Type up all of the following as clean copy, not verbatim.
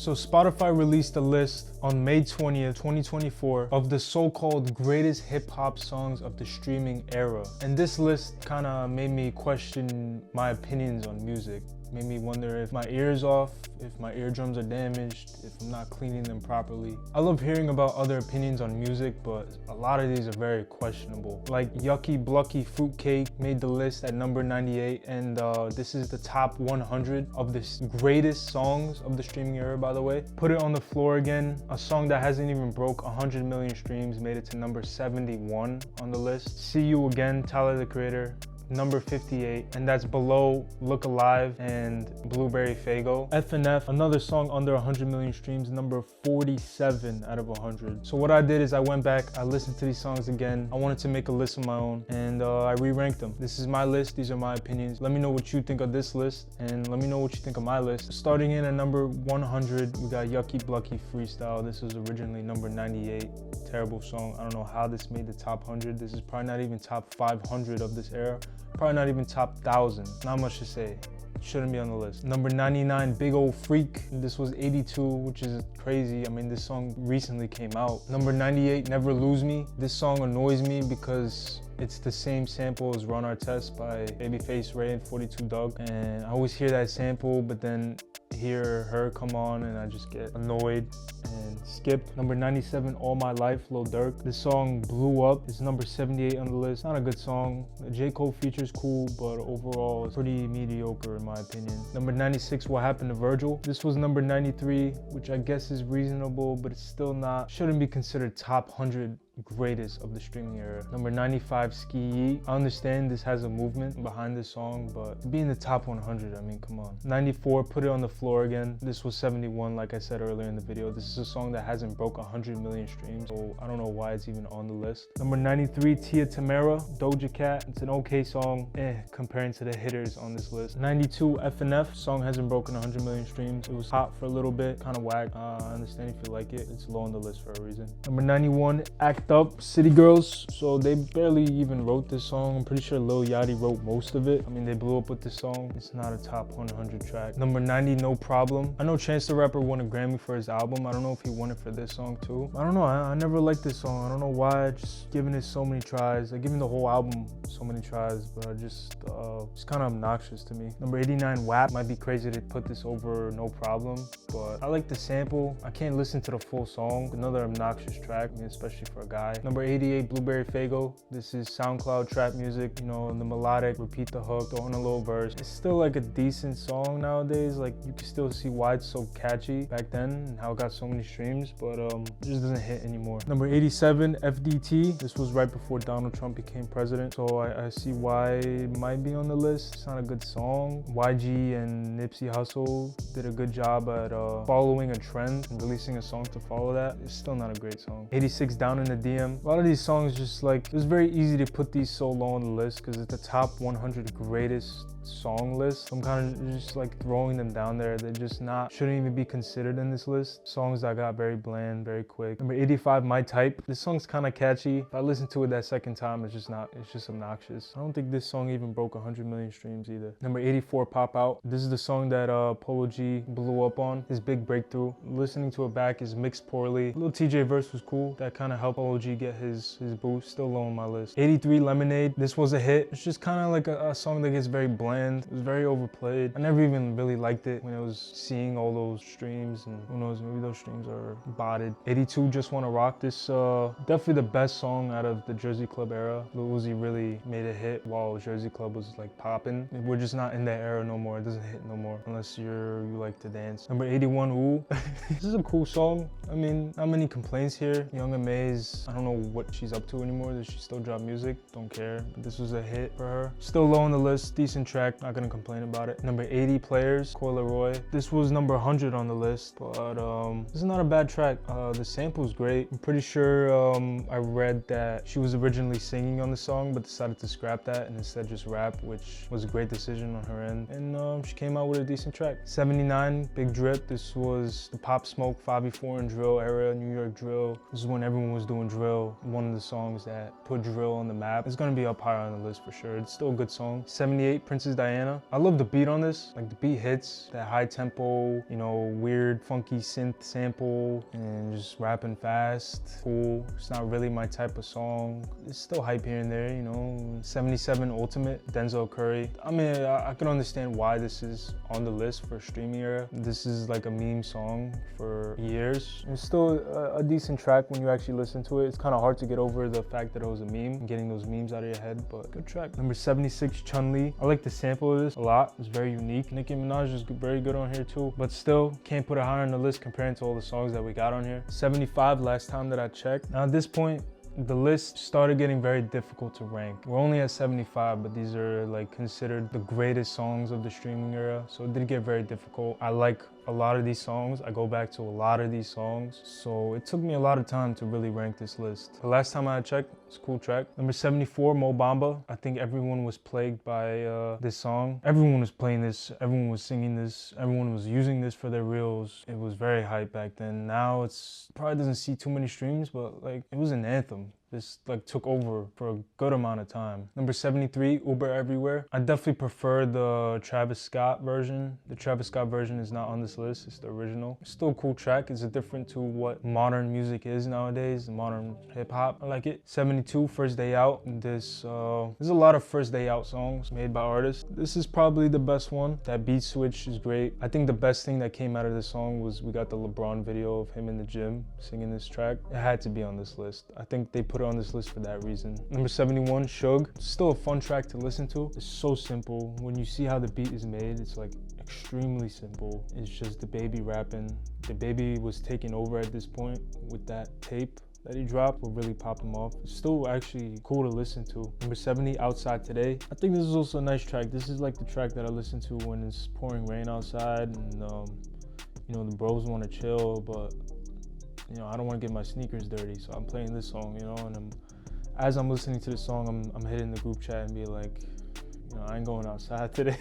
So Spotify released a list on May 20th, 2024 of the so-called greatest hip-hop songs of the streaming era. And this list kind of made me question my opinions on music. Made me wonder if my ear's off, if my eardrums are damaged, if I'm not cleaning them properly. I love hearing about other opinions on music, but a lot of these are very questionable. Like Yucky Blucky Fruitcake made the list at number 98, and this is the top 100 of the greatest songs of the streaming era, by the way. Put It on the Floor Again, a song that hasn't even broke 100 million streams, made it to number 71 on the list. See You Again, Tyler the Creator, number 58, and that's below Look Alive and Blueberry Faygo. F&F, another song under 100 million streams, number 47 out of 100. So what I did is I went back, I listened to these songs again. I wanted to make a list of my own, and I re-ranked them. This is my list, these are my opinions. Let me know what you think of this list, and let me know what you think of my list. Starting in at number 100, we got Yucky Blucky Freestyle. This was originally number 98. Terrible song. I don't know how this made the top 100. This is probably not even top 500 of this era. Probably not even top 1,000. Not much to say. Shouldn't be on the list. Number 99, Big Ol' Freak. This was A.D.U, which is crazy. I mean, this song recently came out. Number 98, Never Lose Me. This song annoys me because it's the same sample as Run Our Test by Babyface Ray and 42 Dugg. And I always hear that sample, but then hear her come on and I just get annoyed and skip. Number 97, All My Life, Lil Durk. This song blew up. It's number 78 on the list. Not a good song. The J. Cole feature's cool, but overall it's pretty mediocre in my opinion. Number 96, What Happened to Virgil. This was number 93, which I guess is reasonable, but it's still not, shouldn't be considered top 100 greatest of the streaming era. Number 95, Ski Yeet. I understand this has a movement behind this song, but to be in the top 100, I mean, come on. 94, Put It on the Floor Again. This was 71, like I said earlier in the video. This is a song that hasn't broke 100 million streams, so I don't know why it's even on the list. Number 93, Tia Tamera, Doja Cat. It's an okay song, comparing to the hitters on this list. 92, F&F. Song hasn't broken 100 million streams. It was hot for a little bit, kind of whack. I understand if you like it. It's low on the list for a reason. Number 91, Act Up, City Girls. So they barely even wrote this song. I'm pretty sure Lil Yachty wrote most of it. I mean, they blew up with this song. It's not a top 100 track. Number 90, No Problem. I know Chance the Rapper won a Grammy for his album. I don't know if he won it for this song too. I don't know. I never liked this song. I don't know why. Just giving it so many tries. I given the whole album so many tries, but it's kind of obnoxious to me. Number 89, WAP. Might be crazy to put this over No Problem, but I like the sample. I can't listen to the full song. Another obnoxious track, I mean, especially for a guy. Number 88, Blueberry Faygo. This is SoundCloud trap music, you know, the melodic, repeat the hook, throw in a little verse. It's still like a decent song nowadays. Like, you can still see why it's so catchy back then and how it got so many streams, but it just doesn't hit anymore. Number 87, FDT. This was right before Donald Trump became president, so I see why it might be on the list. It's not a good song. YG and Nipsey Hussle did a good job at following a trend and releasing a song to follow that. It's still not a great song. 86, Down in the DM. A lot of these songs just like, it's very easy to put these so low on the list because it's the top 100 greatest song list. I'm kind of just like throwing them down there. They're just not, shouldn't even be considered in this list. Songs that got very bland, very quick. Number 85, My Type. This song's kind of catchy. If I listen to it that second time, it's just obnoxious. I don't think this song even broke 100 million streams either. Number 84, Pop Out. This is the song that Polo G blew up on, his big breakthrough. Listening to it back is mixed poorly. Lil TJ verse was cool. That kind of helped Polo G get his boost. Still low on my list. 83, Lemonade. This was a hit. It's just kind of like a song that gets very bland. It was very overplayed. I never even really liked it when I was seeing all those streams, and who knows, maybe those streams are botted. 82, Just Wanna Rock. This definitely the best song out of the Jersey Club era. Lil Uzi really made a hit while Jersey Club was like popping. We're just not in that era no more. It doesn't hit no more unless you like to dance. Number 81, Ooh. This is a cool song. I mean, not many complaints here. Young Amaze, I don't know what she's up to anymore. Does she still drop music? Don't care. But this was a hit for her. Still low on the list. Decent track. Not gonna complain about it. Number 80, Players, Coi Leroy. This was number 100 on the list, but this is not a bad track. The sample's great. I'm pretty sure I read that she was originally singing on the song, but decided to scrap that and instead just rap, which was a great decision on her end. And she came out with a decent track. 79, Big Drip. This was the Pop Smoke, 5v4 and drill era, New York drill. This is when everyone was doing Drill, one of the songs that put drill on the map. It's gonna be up higher on the list for sure. It's still a good song. 78, Princess Diana. I love the beat on this. Like the beat hits, that high tempo, you know, weird, funky synth sample, and just rapping fast. Cool. It's not really my type of song. It's still hype here and there, you know. 77, Ultimate, Denzel Curry. I mean, I can understand why this is on the list for streaming era. This is like a meme song for years. It's still a decent track when you actually listen to it. It's kind of hard to get over the fact that it was a meme and getting those memes out of your head, but good track. Number 76, Chun-Li. I like the sample of this a lot. It's very unique. Nicki Minaj is very good on here too, but still can't put it higher on the list comparing to all the songs that we got on here. 75, last time that I checked. Now at this point, the list started getting very difficult to rank. We're only at 75, but these are like considered the greatest songs of the streaming era. So it did get very difficult. I like a lot of these songs. I go back to a lot of these songs. So it took me a lot of time to really rank this list. The last time I checked, it's a cool track. Number 74, Mo Bamba. I think everyone was plagued by this song. Everyone was playing this, everyone was singing this, everyone was using this for their reels. It was very hype back then. Now it's probably doesn't see too many streams, but like it was an anthem. This like took over for a good amount of time. Number 73, Uber Everywhere. I definitely prefer the Travis Scott version. The Travis Scott version is not on this list, it's the original. It's still a cool track. It's different to what modern music is nowadays, modern hip hop. I like it. 72, First Day Out. There's a lot of First Day Out songs made by artists. This is probably the best one. That beat switch is great. I think the best thing that came out of this song was we got the LeBron video of him in the gym singing this track. It had to be on this list. I think they put it on this list for that reason. Number 71, Suge. Still a fun track to listen to. It's so simple. When you see how the beat is made, it's like extremely simple. It's just the baby rapping. The baby was taking over at this point with that tape that he dropped will really pop him off. It's still actually cool to listen to. Number 70, Outside Today. I think this is also a nice track. This is like the track that I listen to when it's pouring rain outside and you know, the bros want to chill, but you know, I don't want to get my sneakers dirty, so I'm playing this song, you know, and as I'm listening to the song, I'm hitting the group chat and be like, you know, I ain't going outside today.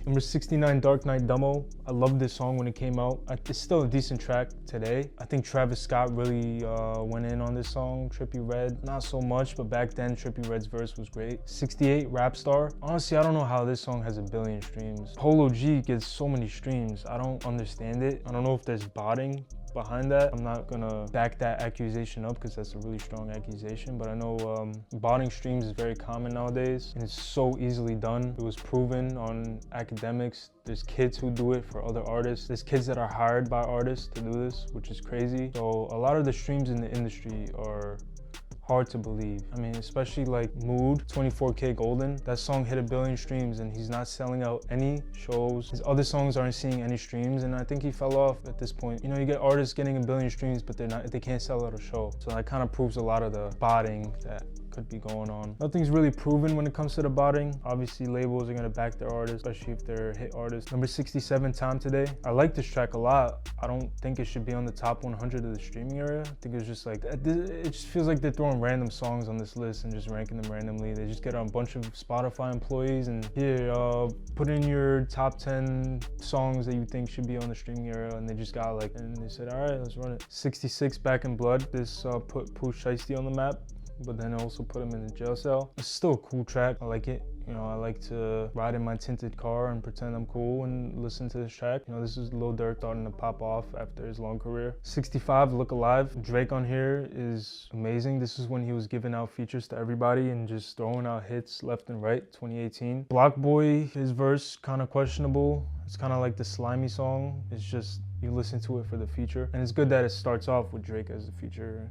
Number 69, Dark Knight Demo. I loved this song when it came out. It's still a decent track today. I think Travis Scott really went in on this song. Trippie Redd, not so much, but back then Trippie Redd's verse was great. 68, Rap Star. Honestly, I don't know how this song has 1 billion streams. Polo G gets so many streams. I don't understand it. I don't know if there's botting behind that. I'm not gonna back that accusation up because that's a really strong accusation, but I know botting streams is very common nowadays and it's so easily done. It was proven on academics. There's kids who do it for other artists. There's kids that are hired by artists to do this, which is crazy. So a lot of the streams in the industry are hard to believe. I mean, especially like Mood, 24K Golden. That song hit 1 billion streams and he's not selling out any shows. His other songs aren't seeing any streams and I think he fell off at this point. You know, you get artists getting 1 billion streams, but they can't sell out a show. So that kind of proves a lot of the botting that could be going on. Nothing's really proven when it comes to the botting. Obviously, labels are gonna back their artists, especially if they're hit artists. Number 67, Time Today. I like this track a lot. I don't think it should be on the top 100 of the streaming area. I think it's just like, it just feels like they're throwing random songs on this list and just ranking them randomly. They just get a bunch of Spotify employees and here, put in your top 10 songs that you think should be on the streaming area, and they just got like, and they said, all right, let's run it. 66, Back in Blood. This put Pooh Shiesty on the map, but then also put him in the jail cell. It's still a cool track. I like it. You know, I like to ride in my tinted car and pretend I'm cool and listen to this track. You know, this is Lil Durk starting to pop off after his long career. 65, Look Alive. Drake on here is amazing. This is when he was giving out features to everybody and just throwing out hits left and right, 2018. Block Boy, his verse, kind of questionable. It's kind of like the Slimy song. It's just, you listen to it for the feature. And it's good that it starts off with Drake as the feature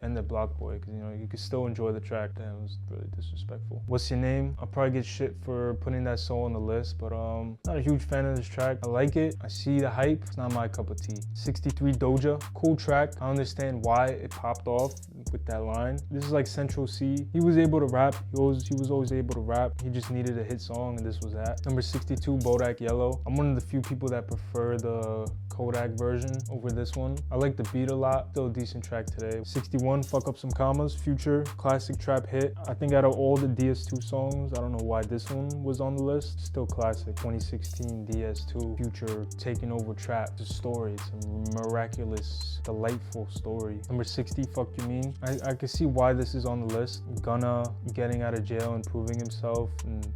and the Block Boy, because you know, you can still enjoy the track. That was really disrespectful. What's Your Name? I'll probably get shit for putting that song on the list, but not a huge fan of this track. I like it. I see the hype. It's not my cup of tea. 63, Doja. Cool track. I understand why it popped off with that line. This is like Central C. He was able to rap. He was always able to rap. He just needed a hit song, and this was that. Number 62, Bodak Yellow. I'm one of the few people that prefer the Kodak version over this one. I like the beat a lot. Still a decent track today. 61, Fuck Up Some Commas. Future, classic trap hit. I think out of all the DS2 songs, I don't know why this one was on the list. Still classic. 2016 DS2. Future taking over trap. It's a story. It's a miraculous, delightful story. Number 60, Fuck You Mean. I can see why this is on the list. Gunna getting out of jail and proving himself and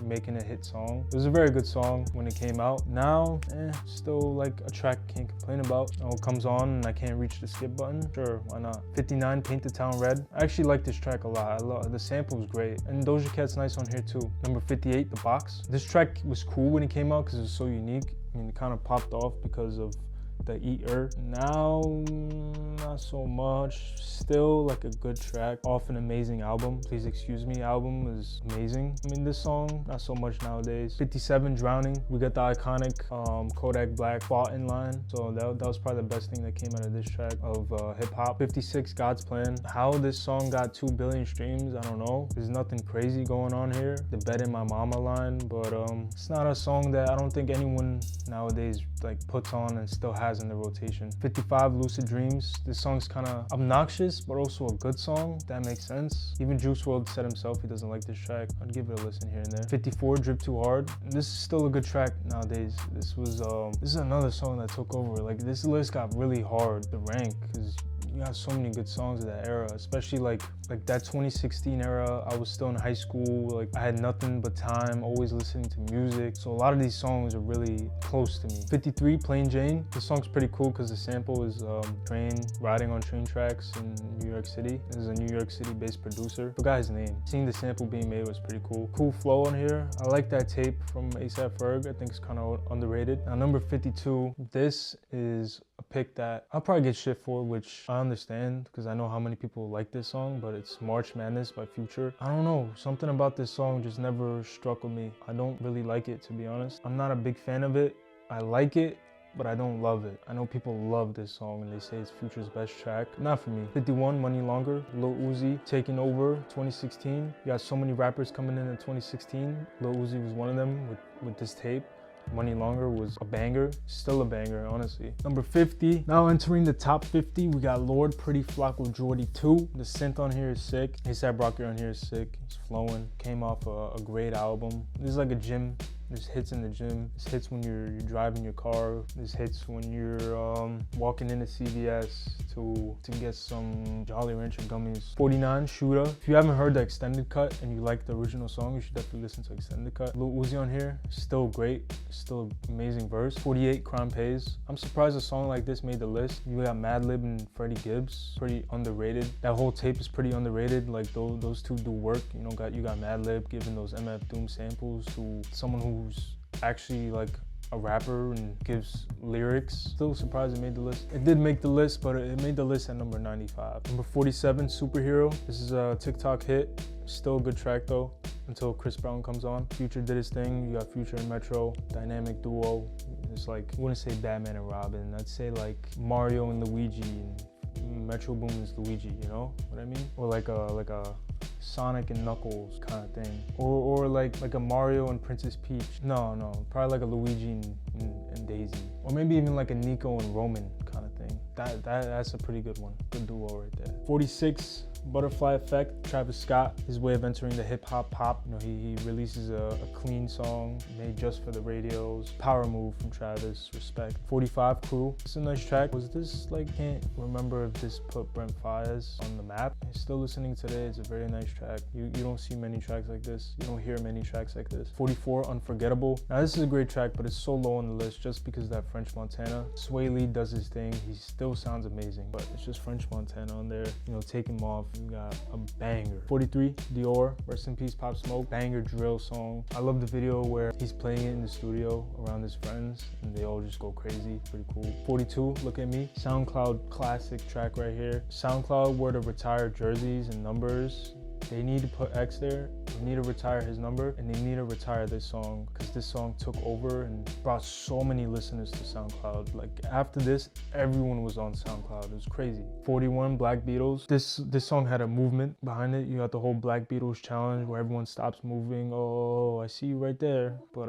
making a hit song. It was a very good song when it came out. Now, still like a track I can't complain about. Oh, it comes on and I can't reach the skip button. Sure, why not? 59, Paint the Town Red. I actually like this track a lot. I love the sample is great. And Doja Cat's nice on here too. Number 58, The Box. This track was cool when it came out because it was so unique. I mean, it kind of popped off because of the Eater. Now, not so much. Still like a good track off an amazing album. Please Excuse Me album is amazing. I mean, this song, not so much nowadays. 57, Drowning. We got the iconic Kodak Black Fought in line. So that was probably the best thing that came out of this track of hip hop. 56, God's Plan. How this song got 2 billion streams, I don't know. There's nothing crazy going on here. The Bet in My Mama line, but it's not a song that I don't think anyone nowadays like puts on and still has in the rotation. 55, Lucid Dreams. This song's kind of obnoxious, but also a good song. That makes sense. Even Juice WRLD said himself he doesn't like this track. I'd give it a listen here and there. 54, Drip Too Hard. This is still a good track nowadays. This is another song that took over. Like, this list got really hard to rank because you got so many good songs of that era, especially like that 2016 era. I was still in high school. Like, I had nothing but time, always listening to music. So a lot of these songs are really close to me. 53, Plain Jane. This song's pretty cool because the sample is riding on train tracks in New York City. This is a New York City based producer. Forgot his name. Seeing the sample being made was pretty cool. Cool flow on here. I like that tape from A$AP Ferg. I think it's kind of underrated. Now, number 52, this is a pick that I'll probably get shit for, which I understand because I know how many people like this song, but it's March Madness by Future. I don't know, something about this song just never struck with me. I don't really like it, to be honest. I'm not a big fan of it. I like it, but I don't love it. I know people love this song and they say it's Future's best track. Not for me. 51, Money Longer. Lil Uzi taking over 2016. You got so many rappers coming in 2016. Lil Uzi was one of them with this tape. Money Longer was a banger, still a banger, honestly. Number 50, now entering the top 50, we got Lord, Pretty Flocko Jordy 2. The synth on here is sick. A$AP Rocky on here is sick. He's flowing. Came off a great album. This is like a gym. There's hits in the gym. There's hits when you're driving your car. There's hits when you're walking into CVS to get some Jolly Rancher gummies. 49, Shooter. If you haven't heard the extended cut and you like the original song, you should definitely listen to extended cut. Lil Uzi on here, still great. Still an amazing verse. 48, Crime Pays. I'm surprised a song like this made the list. You got Madlib and Freddie Gibbs. Pretty underrated. That whole tape is pretty underrated. Like, those two do work. You know, you got Madlib giving those MF Doom samples to someone who's actually like a rapper and gives lyrics. Still surprised it made the list. It did make the list, but it made the list at number 95. Number 47, Superhero. This is a TikTok hit. Still a good track though, until Chris Brown comes on. Future did his thing. You got Future and Metro, dynamic duo. It's like, I wouldn't say Batman and Robin. I'd say like Mario and Luigi, and Metro Boomin's Luigi, you know what I mean? Or like a Sonic and Knuckles kind of thing, or like a Mario and Princess Peach. No, probably like a Luigi and Daisy, or maybe even like a Nico and Roman kind of thing. That's a pretty good one. Good duo right there. 46, Butterfly Effect, Travis Scott, his way of entering the hip hop pop. You know, he releases a clean song made just for the radios. Power move from Travis, respect. 45, Crew. It's a nice track. Was this like, can't remember if this put Brent Faiyaz on the map. Still listening today, it's a very nice track. You don't see many tracks like this. You don't hear many tracks like this. 44, Unforgettable. Now this is a great track, but it's so low on the list just because of that French Montana. Sway Lee does his thing. He still sounds amazing, but it's just French Montana on there. You know, take him off. You got a banger. 43, Dior, rest in peace, Pop Smoke. Banger drill song. I love the video where he's playing it in the studio around his friends and they all just go crazy. Pretty cool. 42, Look at Me. SoundCloud classic track right here. SoundCloud were to retire jerseys and numbers. They need to put X there. They need to retire his number, and they need to retire this song because this song took over and brought so many listeners to SoundCloud. Like, after this, everyone was on SoundCloud. It was crazy. 41, Black Beatles. This song had a movement behind it. You got the whole Black Beatles challenge where everyone stops moving. Oh, I see you right there. But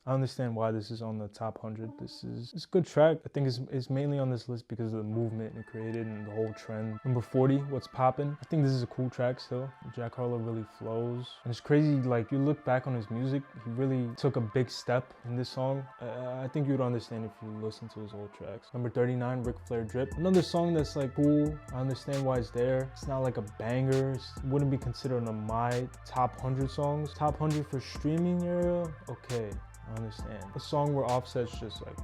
I understand why this is on the top 100. It's a good track. I think it's mainly on this list because of the movement it created and the whole trend. Number 40, What's Poppin'. I think this is a cool track still. Jack Harlow really flows. And it's crazy, like, you look back on his music, he really took a big step in this song. I think you'd understand if you listen to his old tracks. Number 39, Ric Flair Drip. Another song that's like cool. I understand why it's there. It's not like a banger. It wouldn't be considered on my top 100 songs. Top 100 for streaming era? Okay. I understand. A song where Offset's just like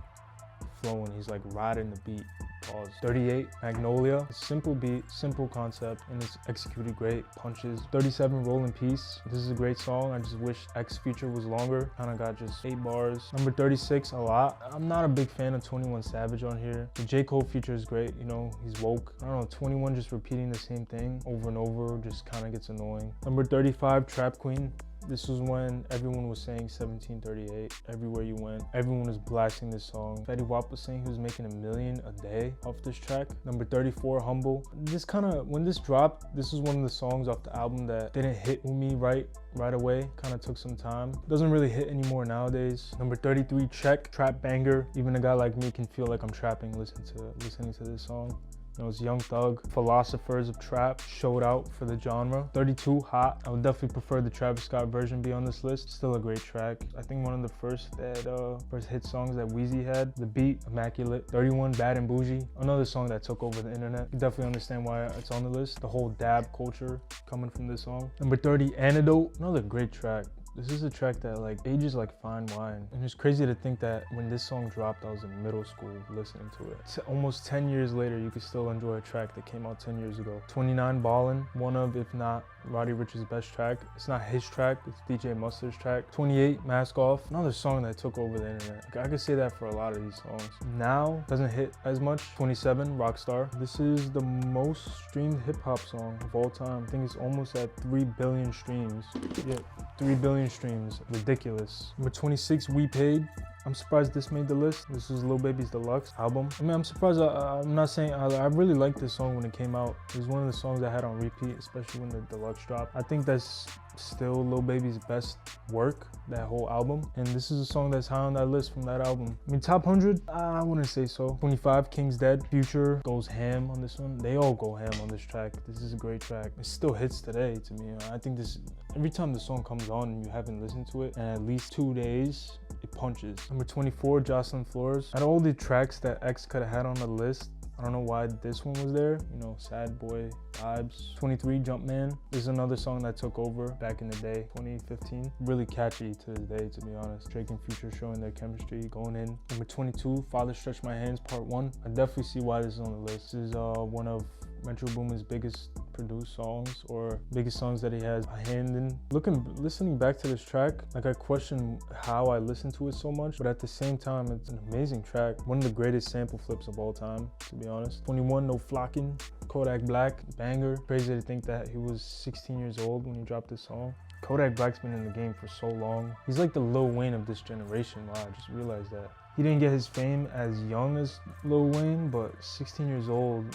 flowing, he's like riding the beat. Pause. 38, Magnolia. Simple beat, simple concept, and it's executed great. Punches. 37, Roll in Peace. This is a great song. I just wish X feature was longer. Kind of got just 8 bars. Number 36, A Lot. I'm not a big fan of 21 Savage on here. The J. Cole feature is great. You know, he's woke. I don't know, 21 just repeating the same thing over and over just kind of gets annoying. Number 35, Trap Queen. This was when everyone was saying 1738. Everywhere you went, everyone was blasting this song. Fetty Wap was saying he was making $1 million a day off this track. Number 34, Humble. This kind of, when this dropped, this was one of the songs off the album that didn't hit with me right away. Kind of took some time. Doesn't really hit anymore nowadays. Number 33, Check. Trap banger. Even a guy like me can feel like I'm trapping listening to this song. You know, it's Young Thug, philosophers of trap, showed out for the genre. 32, Hot. I would definitely prefer the Travis Scott version be on this list. Still a great track. I think one of the first hit songs that Weezy had. The beat, immaculate. 31, Bad and Bougie. Another song that took over the internet. You definitely understand why it's on the list. The whole dab culture coming from this song. Number 30, Antidote. Another great track. This is a track that like ages like fine wine. And it's crazy to think that when this song dropped, I was in middle school listening to it. It's almost 10 years later, you can still enjoy a track that came out 10 years ago. 29, Ballin', one of, if not Roddy Ricch's best track. It's not his track, it's DJ Mustard's track. 28, Mask Off, another song that took over the internet. Like, I could say that for a lot of these songs. Now, doesn't hit as much. 27, Rockstar. This is the most streamed hip hop song of all time. I think it's almost at 3 billion streams. Yeah, 3 billion streams, ridiculous. Number 26, We Paid. I'm surprised this made the list. This is Lil Baby's deluxe album. I mean, I'm surprised. I'm not saying I really liked this song when it came out. It was one of the songs I had on repeat, especially when the deluxe dropped. I think that's still Lil Baby's best work, that whole album. And this is a song that's high on that list from that album. I mean, top 100, I wouldn't say so. 25, King's Dead. Future goes ham on this one. They all go ham on this track. This is a great track. It still hits today to me. I think this, every time the song comes on and you haven't listened to it in at least 2 days, it punches. Number 24, Jocelyn Flores. Out of all the tracks that X could have had on the list, I don't know why this one was there, you know, sad boy vibes. 23, Jumpman. This is another song that took over back in the day, 2015. Really catchy to this day, to be honest. Drake and Future showing their chemistry, going in. Number 22, Father Stretch My Hands, Part 1. I definitely see why this is on the list. This is one of Metro Boomin's biggest produced songs, or biggest songs that he has a hand in. Listening back to this track, like, I question how I listen to it so much, but at the same time, it's an amazing track. One of the greatest sample flips of all time, to be honest. 21, No Flockin', Kodak Black, banger. Crazy to think that he was 16 years old when he dropped this song. Kodak Black's been in the game for so long. He's like the Lil Wayne of this generation. Wow, I just realized that. He didn't get his fame as young as Lil Wayne, but 16 years old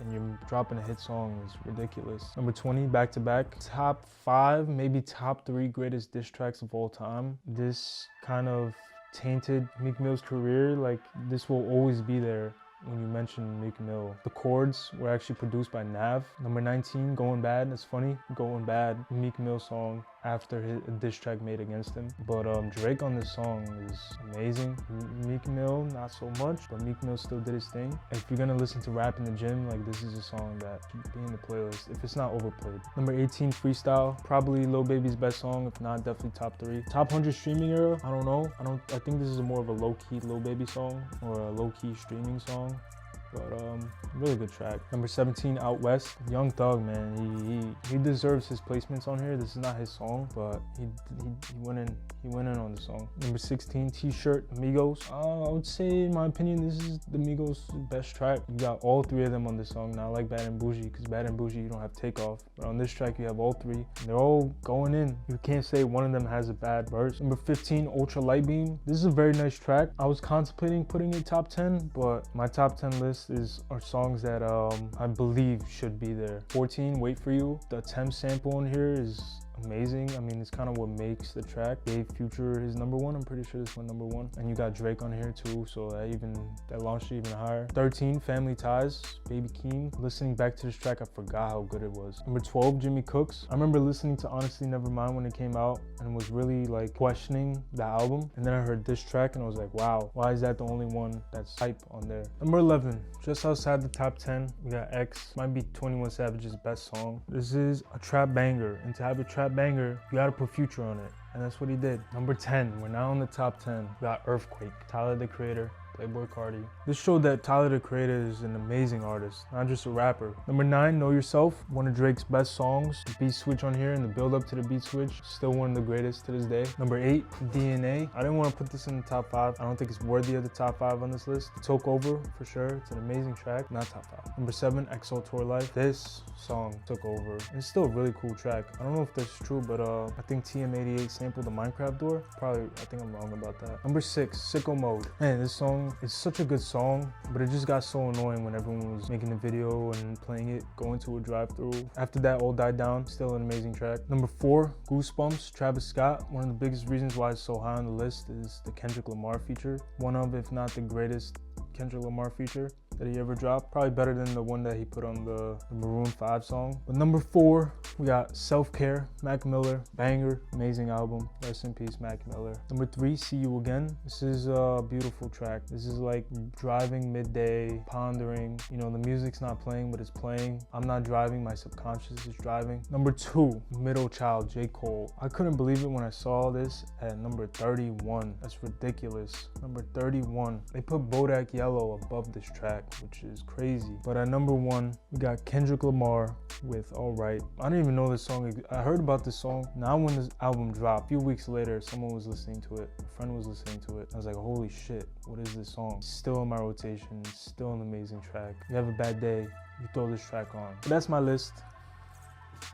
and you're dropping a hit song is ridiculous. Number 20, Back to Back. Top 5, maybe top 3 greatest diss tracks of all time. This kind of tainted Meek Mill's career. Like, this will always be there when you mention Meek Mill. The chords were actually produced by Nav. Number 19, Going Bad. It's funny, Going Bad, Meek Mill song after a diss track made against him. But Drake on this song is amazing. Meek Mill, not so much, but Meek Mill still did his thing. If you're gonna listen to rap in the gym, like, this is a song that should be in the playlist if it's not overplayed. Number 18, Freestyle. Probably Lil Baby's best song, if not definitely top 3. Top 100 streaming era, I don't know. I think this is more of a low-key Lil Baby song or a low-key streaming song. But really good track. Number 17, Out West. Young Thug, man, he deserves his placements on here. This is not his song, but he went in on the song. Number 16, T-Shirt, Migos. I would say, in my opinion, this is the Migos' best track. You got all 3 of them on this song. Not like Bad and Bougie, because Bad and Bougie you don't have Takeoff. But on this track you have all 3. And they're all going in. You can't say one of them has a bad verse. Number 15, Ultra Light Beam. This is a very nice track. I was contemplating putting it top 10, but my top 10 list are songs that I believe should be there. 14, Wait For You. The Thames sample in here is amazing. I mean, it's kind of what makes the track. Gave Future his #1. I'm pretty sure this went #1. And you got Drake on here too, so that launched it even higher. 13, Family Ties, Baby Keem. Listening back to this track, I forgot how good it was. #12, Jimmy Cooks. I remember listening to Honestly Nevermind when it came out and was really like questioning the album. And then I heard this track and I was like, wow, why is that the only one that's hype on there? #11, just outside the top 10, we got X. Might be 21 Savage's best song. This is a trap banger, and to have a trap banger, you gotta put Future on it. And that's what he did. #10, we're now in the top 10. We got Earthquake, Tyler the Creator, Playboy Cardi. This showed that Tyler the Creator is an amazing artist, not just a rapper. #9, Know Yourself, one of Drake's best songs. The beat switch on here and the build up to the beat switch, still one of the greatest to this day. #8, DNA. I didn't want to put this in the top 5. I don't think it's worthy of the top 5 on this list. Took Over, for sure. It's an amazing track, not top 5. #7, XO Tour Life. This song took over. It's still a really cool track. I don't know if that's true, but I think TM88 sampled the Minecraft door. Probably, I think I'm wrong about that. #6, Sicko Mode. Man, this song, it's such a good song, but it just got so annoying when everyone was making the video and playing it, going to a drive-thru. After that all died down, still an amazing track. #4, Goosebumps, Travis Scott. One of the biggest reasons why it's so high on the list is the Kendrick Lamar feature. One of, if not the greatest Kendrick Lamar feature that he ever dropped. Probably better than the one that he put on the Maroon 5 song. But #4, we got Self Care, Mac Miller, banger, amazing album. Rest in peace, Mac Miller. #3, See You Again. This is a beautiful track. This is like driving midday, pondering. You know, the music's not playing, but it's playing. I'm not driving, my subconscious is driving. #2, Middle Child, J. Cole. I couldn't believe it when I saw this at #31. That's ridiculous. #31. They put Bodak Yellow above this track, which is crazy. But at #1, we got Kendrick Lamar with Alright. I didn't even know this song. I heard about this song. Now when this album dropped, a few weeks later, someone was listening to it. A friend was listening to it. I was like, holy shit, what is this song? It's still in my rotation. It's still an amazing track. You have a bad day, you throw this track on. But that's my list.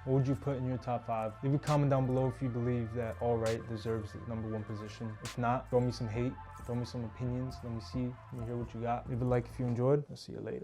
What would you put in your top 5? Leave a comment down below if you believe that Alright deserves the #1 position. If not, throw me some hate. Throw me some opinions. Let me see. Let me hear what you got. Leave a like if you enjoyed. I'll see you later.